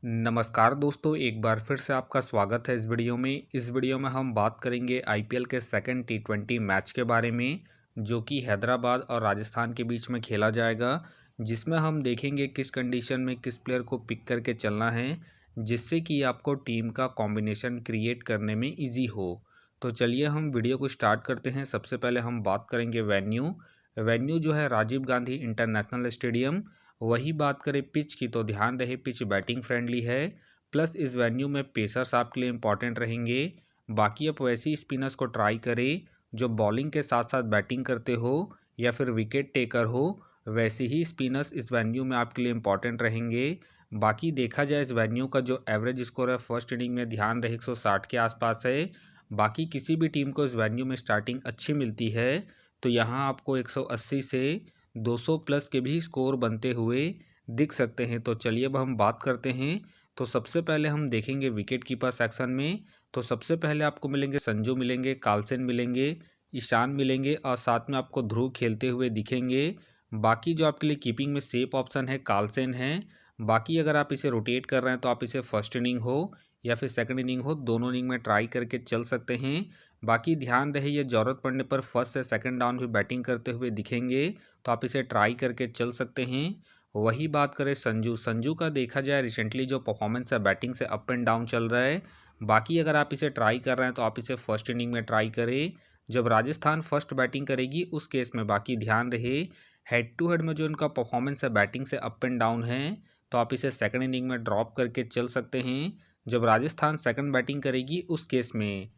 नमस्कार दोस्तों, एक बार फिर से आपका स्वागत है इस वीडियो में। इस वीडियो में हम बात करेंगे आईपीएल के सेकंड टी20 मैच के बारे में, जो कि हैदराबाद और राजस्थान के बीच में खेला जाएगा, जिसमें हम देखेंगे किस कंडीशन में किस प्लेयर को पिक करके चलना है, जिससे कि आपको टीम का कॉम्बिनेशन क्रिएट करने में ईजी हो। तो चलिए हम वीडियो को स्टार्ट करते हैं। सबसे पहले हम बात करेंगे वेन्यू। वेन्यू जो है राजीव गांधी इंटरनेशनल स्टेडियम। वही बात करें पिच की, तो ध्यान रहे पिच बैटिंग फ्रेंडली है, प्लस इस वेन्यू में पेसर्स आपके लिए इंपॉर्टेंट रहेंगे। बाकी आप वैसे ही स्पिनर्स को ट्राई करें जो बॉलिंग के साथ साथ बैटिंग करते हो या फिर विकेट टेकर हो। वैसे ही स्पिनर्स इस वेन्यू में आपके लिए इंपॉर्टेंट रहेंगे। बाकी देखा जाए इस वेन्यू का जो एवरेज स्कोर है फर्स्ट इनिंग में ध्यान रहे 160 के आसपास है। बाकी किसी भी टीम को इस वेन्यू में स्टार्टिंग अच्छी मिलती है, तो यहाँ आपको 180 से 200 प्लस के भी स्कोर बनते हुए दिख सकते हैं। तो चलिए अब हम बात करते हैं। तो सबसे पहले हम देखेंगे विकेट कीपर सेक्शन में। तो सबसे पहले आपको मिलेंगे संजू, मिलेंगे कार्लसेन, मिलेंगे ईशान, मिलेंगे और साथ में आपको ध्रुव खेलते हुए दिखेंगे। बाकी जो आपके लिए कीपिंग में सेफ ऑप्शन है कार्लसेन है। बाकी अगर आप इसे रोटेट कर रहे हैं तो आप इसे फर्स्ट इनिंग हो या फिर सेकंड इनिंग हो, दोनों इनिंग में ट्राई करके चल सकते हैं। बाकी ध्यान रहे ये ज़रूरत पड़ने पर फर्स्ट से सेकंड डाउन भी बैटिंग करते हुए दिखेंगे, तो आप इसे ट्राई करके चल सकते हैं। वही बात करें संजू, संजू का देखा जाए रिसेंटली जो परफॉर्मेंस है बैटिंग से अप एंड डाउन चल रहा है। बाकी अगर आप इसे ट्राई कर रहे हैं तो आप इसे फर्स्ट इनिंग में ट्राई करें जब राजस्थान फर्स्ट बैटिंग करेगी उस केस में। बाकी ध्यान रहे हेड टू हेड में जो इनका परफॉर्मेंस है बैटिंग से अप एंड डाउन है, तो आप इसे सेकंड इनिंग में ड्रॉप करके चल सकते हैं जब राजस्थान सेकंड बैटिंग करेगी उस केस में।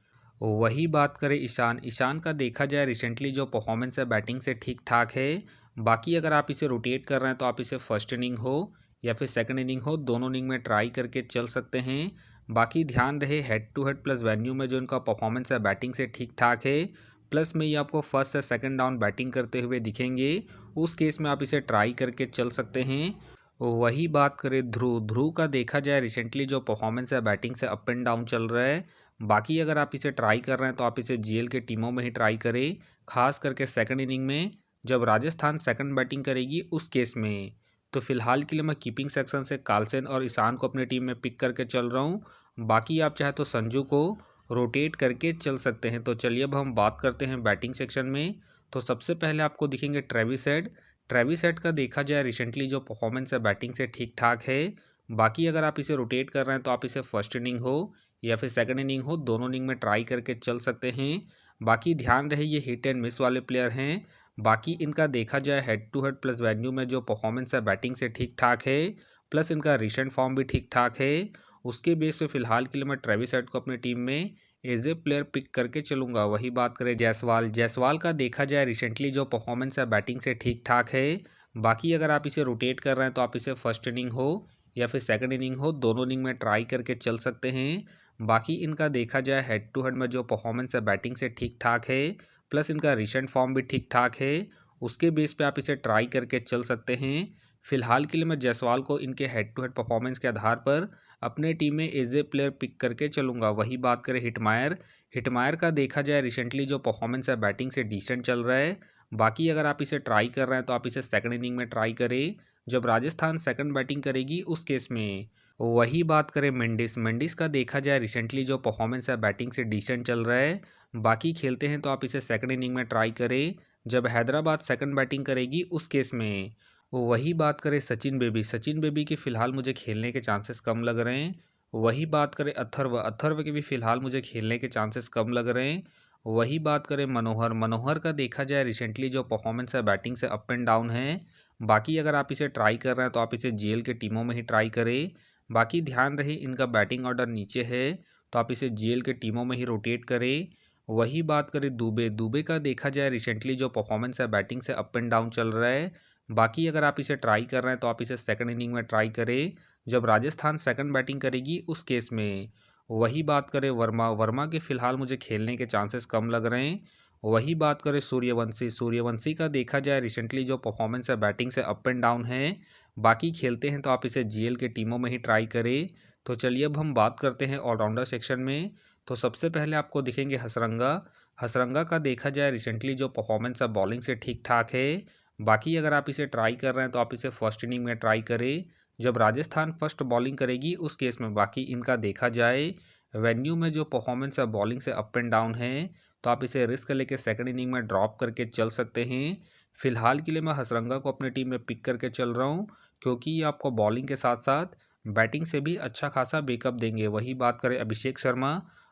वही बात करें ईशान, ईशान का देखा जाए रिसेंटली जो परफॉर्मेंस है बैटिंग से ठीक ठाक है। बाकी अगर आप इसे रोटेट कर रहे हैं तो आप इसे फर्स्ट इनिंग हो या फिर सेकंड इनिंग हो, दोनों इनिंग में ट्राई करके चल सकते हैं। बाकी ध्यान रहे head to head plus venue में जो इनका परफॉर्मेंस है बैटिंग से ठीक ठाक है, प्लस में ये आपको फर्स्ट से सेकंड डाउन बैटिंग करते हुए दिखेंगे, उस केस में आप इसे ट्राई करके चल सकते हैं। वही बात करें ध्रुव, ध्रुव का देखा जाए रिसेंटली जो परफॉर्मेंस है बैटिंग से अप एंड डाउन चल रहा है। बाकी अगर आप इसे ट्राई कर रहे हैं तो आप इसे जीएल के टीमों में ही ट्राई करें, खास करके सेकंड इनिंग में जब राजस्थान सेकंड बैटिंग करेगी उस केस में। तो फिलहाल के लिए मैं कीपिंग सेक्शन से कार्लसेन और ईशान को अपनी टीम में पिक करके चल रहा हूँ। बाकी आप चाहे तो संजू को रोटेट करके चल सकते हैं। तो चलिए अब हम बात करते हैं बैटिंग सेक्शन में। तो सबसे पहले आपको दिखेंगे ट्रेविस हेड। ट्रेविस हेड का देखा जाए रिसेंटली जो परफॉर्मेंस है बैटिंग से ठीक ठाक है। बाकी अगर आप इसे रोटेट कर रहे हैं तो आप इसे फर्स्ट इनिंग हो या फिर सेकंड इनिंग हो, दोनों इनिंग में ट्राई करके चल सकते हैं। बाकी ध्यान रहे ये हिट एंड मिस वाले प्लेयर हैं। बाकी इनका देखा जाए head to head plus venue में जो परफॉर्मेंस है बैटिंग से ठीक ठाक है, प्लस इनका रिसेंट फॉर्म भी ठीक ठाक है। उसके बेस पे फिलहाल के लिए मैं ट्रेविस हेड को अपनी टीम में एज ए प्लेयर पिक करके चलूंगा। वही बात करें जायसवाल, जायसवाल का देखा जाए रिसेंटली जो परफॉर्मेंस है बैटिंग से ठीक ठाक है। बाकी अगर आप इसे रोटेट कर रहे हैं तो आप इसे फर्स्ट इनिंग हो या फिर सेकंड इनिंग हो, दोनों इनिंग में ट्राई करके चल सकते हैं। बाकी इनका देखा जाए हेड टू हेड में जो परफॉर्मेंस है बैटिंग से ठीक ठाक है, प्लस इनका रिसेंट फॉर्म भी ठीक ठाक है। उसके बेस पे आप इसे ट्राई करके चल सकते हैं। फिलहाल के लिए मैं जायसवाल को इनके हेड टू हेड परफॉर्मेंस के आधार पर अपने टीम में एज ए प्लेयर पिक करके चलूँगा। वही बात करें हिटमायर, हिटमायर का देखा जाए रिसेंटली जो परफॉर्मेंस है बैटिंग से डिसेंट चल रहा है। बाकी अगर आप इसे ट्राई कर रहे हैं तो आप इसे सेकंड इनिंग में ट्राई करें जब राजस्थान सेकंड बैटिंग करेगी उस केस में। वही बात करें मेंडिस, मेंडिस का देखा जाए रिसेंटली जो परफॉर्मेंस है बैटिंग से डिसेंट चल रहा है। बाकी खेलते हैं तो आप इसे सेकंड इनिंग में ट्राई करें जब हैदराबाद सेकंड बैटिंग करेगी उस केस में। वही बात करें सचिन बेबी, सचिन बेबी के फ़िलहाल मुझे खेलने के चांसेस कम लग रहे हैं। वही बात करें अथर्व, अथर्व के भी फ़िलहाल मुझे खेलने के चांसेस कम लग रहे हैं। वही बात करें मनोहर, मनोहर का देखा जाए रिसेंटली जो परफॉर्मेंस है बैटिंग से अप एंड डाउन है। बाकी अगर आप इसे ट्राई कर रहे हैं तो आप इसे जीएल के टीमों में ही ट्राई करें। बाकी ध्यान रहे इनका बैटिंग ऑर्डर नीचे है, तो आप इसे जीएल के टीमों में ही रोटेट करें। वही बात करें दुबे, दुबे का देखा जाए रिसेंटली जो परफॉर्मेंस है बैटिंग से अप एंड डाउन चल रहा है। बाकी अगर आप इसे ट्राई कर रहे हैं तो आप इसे सेकंड इनिंग में ट्राई करें जब राजस्थान सेकंड बैटिंग करेगी उस केस में। वही बात करें वर्मा, वर्मा के फ़िलहाल मुझे खेलने के चांसेस कम लग रहे हैं। वही बात करें सूर्यवंशी, सूर्यवंशी का देखा जाए रिसेंटली जो परफॉर्मेंस है बैटिंग से अप एंड डाउन है। बाकी खेलते हैं तो आप इसे जीएल के टीमों में ही ट्राई करें। तो चलिए अब हम बात करते हैं ऑलराउंडर सेक्शन में। तो सबसे पहले आपको दिखेंगे हसरंगा, हसरंगा का देखा जाए रिसेंटली जो परफॉर्मेंस है बॉलिंग से ठीक ठाक है। बाकी अगर आप इसे ट्राई कर रहे हैं तो आप इसे फर्स्ट इनिंग में ट्राई करें जब राजस्थान फर्स्ट बॉलिंग करेगी उस केस में बाकी इनका देखा जाए। वेन्यू में जो परफॉर्मेंस है बॉलिंग से अप एंड डाउन है, तो आप इसे रिस्क लेके सेकंड इनिंग में ड्रॉप करके चल सकते हैं। फिलहाल के लिए मैं हसरंगा को अपनी टीम में पिक करके चल रहा हूँ, क्योंकि ये आपको बॉलिंग के साथ साथ बैटिंग से भी अच्छा खासा बैकअप देंगे। वही बात करें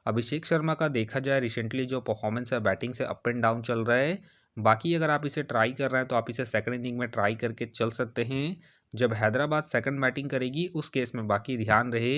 अभिषेक शर्मा का देखा जाए रिसेंटली जो परफॉर्मेंस है बैटिंग से अप एंड डाउन चल रहा है। बाकी अगर आप इसे ट्राई कर रहे हैं तो आप इसे सेकंड इनिंग में ट्राई करके चल सकते हैं। जब हैदराबाद सेकंड बैटिंग करेगी उस केस में बाकी ध्यान रहे,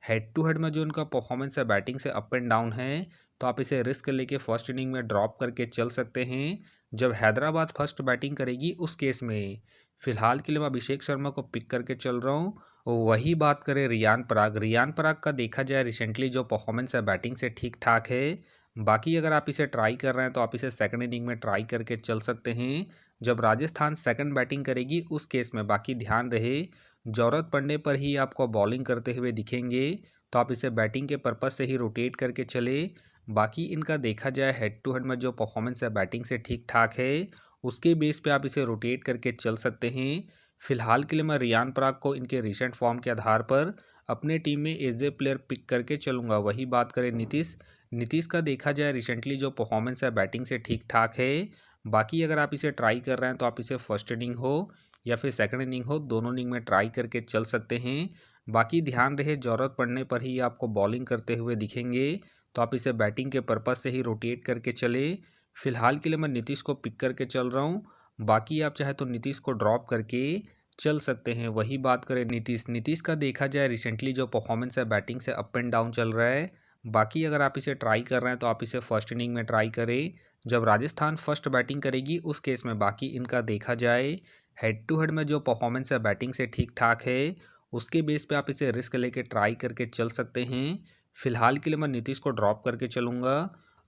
हेड टू हेड में जो उनका परफॉर्मेंस है बैटिंग से अप एंड डाउन है, तो आप इसे रिस्क लेके फर्स्ट इनिंग में ड्रॉप करके चल सकते हैं। जब हैदराबाद फर्स्ट बैटिंग करेगी उस केस में फिलहाल के लिए मैं अभिषेक शर्मा को पिक करके चल रहा हूँ। वही बात करें रियान पराग का देखा जाए रिसेंटली जो परफॉर्मेंस है बैटिंग से ठीक ठाक है। बाकी अगर आप इसे ट्राई कर रहे हैं तो आप इसे सेकंड इनिंग में ट्राई करके चल सकते हैं। जब राजस्थान सेकंड बैटिंग करेगी उस केस में बाकी ध्यान रहे, ज़रूरत पड़ने पर ही आपको बॉलिंग करते हुए दिखेंगे, तो आप इसे बैटिंग के पर्पज़ से ही रोटेट करके चले। बाकी इनका देखा जाए हेड टू हेड में जो परफॉर्मेंस है बैटिंग से ठीक ठाक है, उसके बेस पे आप इसे रोटेट करके चल सकते हैं। फिलहाल के लिए मैं रियान पराग को इनके रिसेंट फॉर्म के आधार पर अपने टीम में एज ए प्लेयर पिक करके चलूँगा। वही बात करें नीतीश का देखा जाए रिसेंटली जो परफॉर्मेंस है बैटिंग से ठीक ठाक है। बाकी अगर आप इसे ट्राई कर रहे हैं तो आप इसे फर्स्ट इनिंग हो या फिर सेकंड इनिंग हो, दोनों इनिंग में ट्राई करके चल सकते हैं। बाकी ध्यान रहे ज़रूरत पड़ने पर ही आपको बॉलिंग करते हुए दिखेंगे, तो आप इसे बैटिंग के पर्पज़ से ही रोटेट करके चले। फिलहाल के लिए मैं नीतीश को पिक करके चल रहा हूँ। बाकी आप चाहे तो नीतीश को ड्रॉप करके चल सकते हैं। वही बात करें नीतीश का देखा जाए रिसेंटली जो परफॉर्मेंस है बैटिंग से अप एंड डाउन चल रहा है। बाकी अगर आप इसे ट्राई कर रहे हैं तो आप इसे फर्स्ट इनिंग में ट्राई करें। जब राजस्थान फर्स्ट बैटिंग करेगी उस केस में बाकी इनका देखा जाए हेड टू हेड में जो परफॉर्मेंस है बैटिंग से ठीक ठाक है, उसके बेस पे आप इसे रिस्क लेके ट्राई करके चल सकते हैं। फिलहाल के लिए मैं नीतीश को ड्रॉप करके चलूँगा।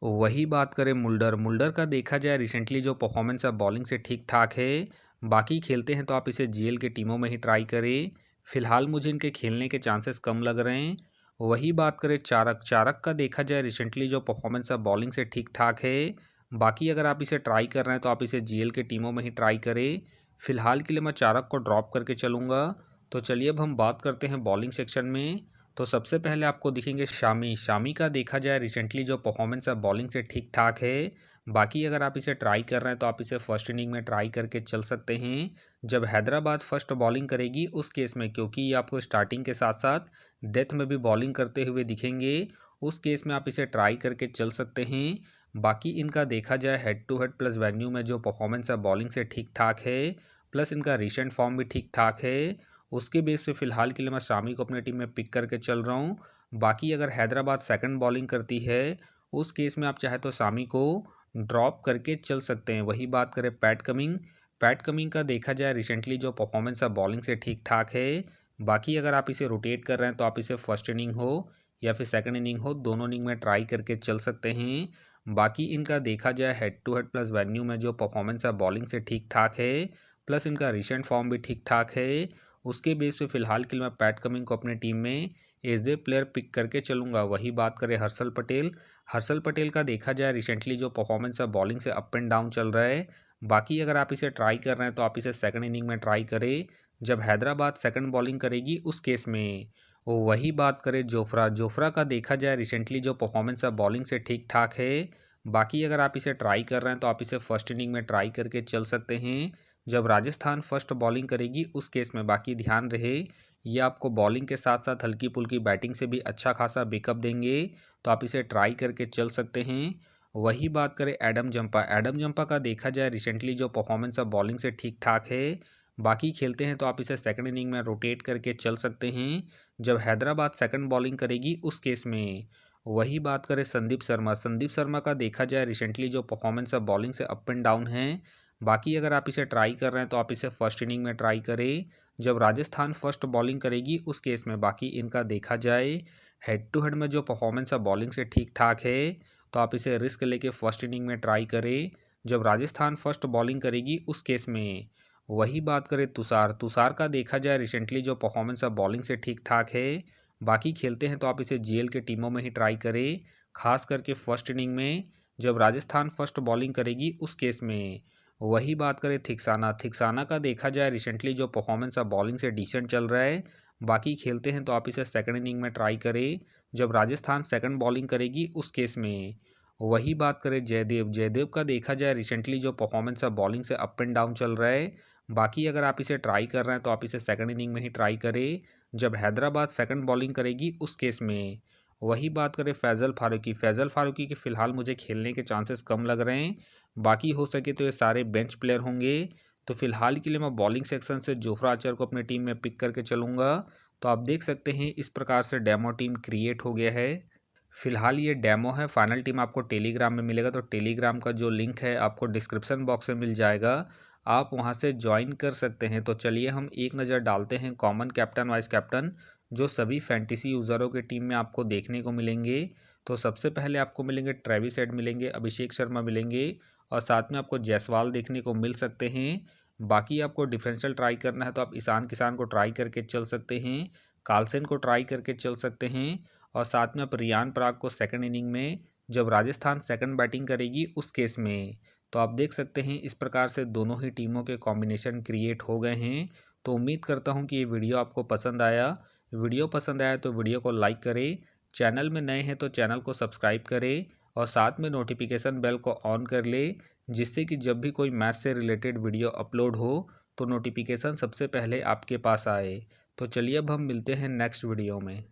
वही बात करें मुल्डर का देखा जाए रिसेंटली जो परफॉर्मेंस है बॉलिंग से ठीक ठाक है। बाकी खेलते हैं तो आप इसे जीएल के टीमों में ही ट्राई करें। फिलहाल मुझे इनके खेलने के चांसेस कम लग रहे हैं। वही बात करें चारक का देखा जाए रिसेंटली जो परफॉर्मेंस है बॉलिंग से ठीक ठाक है। बाकी अगर आप इसे ट्राई कर रहे हैं तो आप इसे जीएल के टीमों में ही ट्राई करें। फिलहाल के लिए मैं चारक को ड्रॉप करके चलूँगा। तो चलिए अब हम बात करते हैं बॉलिंग सेक्शन में। तो सबसे पहले आपको दिखेंगे शामी का देखा जाए रिसेंटली जो परफॉर्मेंस है बॉलिंग से ठीक ठाक है। बाकी अगर आप इसे ट्राई कर रहे हैं तो आप इसे फर्स्ट इनिंग में ट्राई करके चल सकते हैं। जब हैदराबाद फर्स्ट बॉलिंग करेगी उस केस में, क्योंकि ये आपको स्टार्टिंग के साथ साथ डेथ में भी बॉलिंग करते हुए दिखेंगे, उस केस में आप इसे ट्राई करके चल सकते हैं। बाकी इनका देखा जाए head to head plus venue में जो परफॉर्मेंस है बॉलिंग से ठीक ठाक है, प्लस इनका रिसेंट फॉर्म भी ठीक ठाक है, उसके बेस पे फिलहाल के लिए मैं शामी को अपनी टीम में पिक करके चल रहा हूँ। बाकी अगर हैदराबाद सेकंड बॉलिंग करती है उस केस में आप चाहे तो शामी को ड्रॉप करके चल सकते हैं। वही बात करें पैट कमिंग का देखा जाए रिसेंटली जो परफॉर्मेंस है बॉलिंग से ठीक ठाक है। बाकी अगर आप इसे रोटेट कर रहे हैं तो आप इसे फर्स्ट इनिंग हो या फिर सेकंड इनिंग हो, दोनों इनिंग में ट्राई करके चल सकते हैं। बाकी इनका देखा जाए head to head plus venue में जो परफॉर्मेंस है बॉलिंग से ठीक ठाक है, प्लस इनका रिसेंट फॉर्म भी ठीक ठाक है। उसके बेस पे फिलहाल के लिए मैं पैट कमिंग को अपने टीम में एज ए प्लेयर पिक करके चलूँगा। वही बात करें हर्षल पटेल का देखा जाए रिसेंटली जो परफॉर्मेंस है बॉलिंग से अप एंड डाउन चल रहा है। बाकी अगर आप इसे ट्राई कर रहे हैं तो आप इसे सेकंड इनिंग में ट्राई करें। जब हैदराबाद सेकंड बॉलिंग करेगी उस केस में वही बात करें जोफ्रा का देखा जाए रिसेंटली जो परफॉर्मेंस है बॉलिंग से ठीक ठाक है। बाकी अगर आप इसे ट्राई कर रहे हैं तो आप इसे फर्स्ट इनिंग में ट्राई करके चल सकते हैं। जब राजस्थान फर्स्ट बॉलिंग करेगी उस केस में बाकी ध्यान रहे, ये आपको बॉलिंग के साथ साथ हल्की पुल्की बैटिंग से भी अच्छा खासा बैकअप देंगे, तो आप इसे ट्राई करके चल सकते हैं। वही बात करें एडम जंपा का देखा जाए रिसेंटली जो परफॉर्मेंस है बॉलिंग से ठीक ठाक है। बाकी खेलते हैं तो आप इसे सेकंड इनिंग में रोटेट करके चल सकते हैं। जब हैदराबाद सेकंड बॉलिंग करेगी उस केस में वही बात करें संदीप शर्मा का देखा जाए रिसेंटली जो परफॉर्मेंस है बॉलिंग से अप एंड डाउन है। बाकी अगर आप इसे ट्राई कर रहे हैं तो आप इसे फर्स्ट इनिंग में ट्राई करें। जब राजस्थान फर्स्ट बॉलिंग करेगी उस केस में बाकी इनका देखा जाए हेड टू हेड में जो परफॉर्मेंस है बॉलिंग से ठीक ठाक है, तो आप इसे रिस्क लेके फर्स्ट इनिंग में ट्राई करें। जब राजस्थान फर्स्ट बॉलिंग करेगी उस केस में वही बात करें तुषार का देखा जाए रिसेंटली जो परफॉर्मेंस है बॉलिंग से ठीक ठाक है। बाकी खेलते हैं तो आप इसे जीएल के टीमों में ही ट्राई करें, खास करके फर्स्ट इनिंग में। जब राजस्थान फर्स्ट बॉलिंग करेगी उस केस में वही बात करें थिक्साना का देखा जाए रिसेंटली जो परफॉर्मेंस अब बॉलिंग से डिसेंट चल रहा है। बाकी खेलते हैं तो आप इसे सेकंड इनिंग में ट्राई करें जब राजस्थान सेकंड बॉलिंग करेगी उस केस में। वही बात करें जयदेव का देखा जाए रिसेंटली जो परफॉर्मेंस अब बॉलिंग से अप एंड डाउन चल रहा है। बाकी अगर आप इसे ट्राई कर रहे हैं तो आप इसे सेकंड इनिंग में ही ट्राई करें जब हैदराबाद सेकंड बॉलिंग करेगी उस केस में। वही बात करें फैज़ल फारूकी के फ़िलहाल मुझे खेलने के चांसेस कम लग रहे हैं। बाकी हो सके तो ये सारे बेंच प्लेयर होंगे। तो फिलहाल के लिए मैं बॉलिंग सेक्शन से जोफ्रा आर्चर को अपनी टीम में पिक करके चलूँगा। तो आप देख सकते हैं इस प्रकार से डेमो टीम क्रिएट हो गया है। फिलहाल ये डेमो है, फाइनल टीम आपको टेलीग्राम में मिलेगा। तो टेलीग्राम का जो लिंक है आपको डिस्क्रिप्शन बॉक्स में मिल जाएगा, आप वहां से ज्वाइन कर सकते हैं। तो चलिए हम एक नज़र डालते हैं कॉमन कैप्टन वाइस कैप्टन जो सभी फैंटेसी यूज़रों के टीम में आपको देखने को मिलेंगे। तो सबसे पहले आपको मिलेंगे ट्रेविस हेड मिलेंगे, अभिषेक शर्मा मिलेंगे और साथ में आपको जायसवाल देखने को मिल सकते हैं। बाकी आपको डिफरेंशियल ट्राई करना है तो आप ईशान किसान को ट्राई करके चल सकते हैं, कार्लसन को ट्राई करके चल सकते हैं और साथ में आप रियान पराग को सेकंड इनिंग में जब राजस्थान सेकंड बैटिंग करेगी उस केस में। तो आप देख सकते हैं इस प्रकार से दोनों ही टीमों के कॉम्बिनेशन क्रिएट हो गए हैं। तो उम्मीद करता हूं कि ये वीडियो आपको पसंद आया। वीडियो पसंद आया तो वीडियो को लाइक करें, चैनल में नए हैं तो चैनल को सब्सक्राइब करें और साथ में नोटिफिकेशन बेल को ऑन कर ले, जिससे कि जब भी कोई मैच से रिलेटेड वीडियो अपलोड हो तो नोटिफिकेशन सबसे पहले आपके पास आए। तो चलिए अब हम मिलते हैं नेक्स्ट वीडियो में।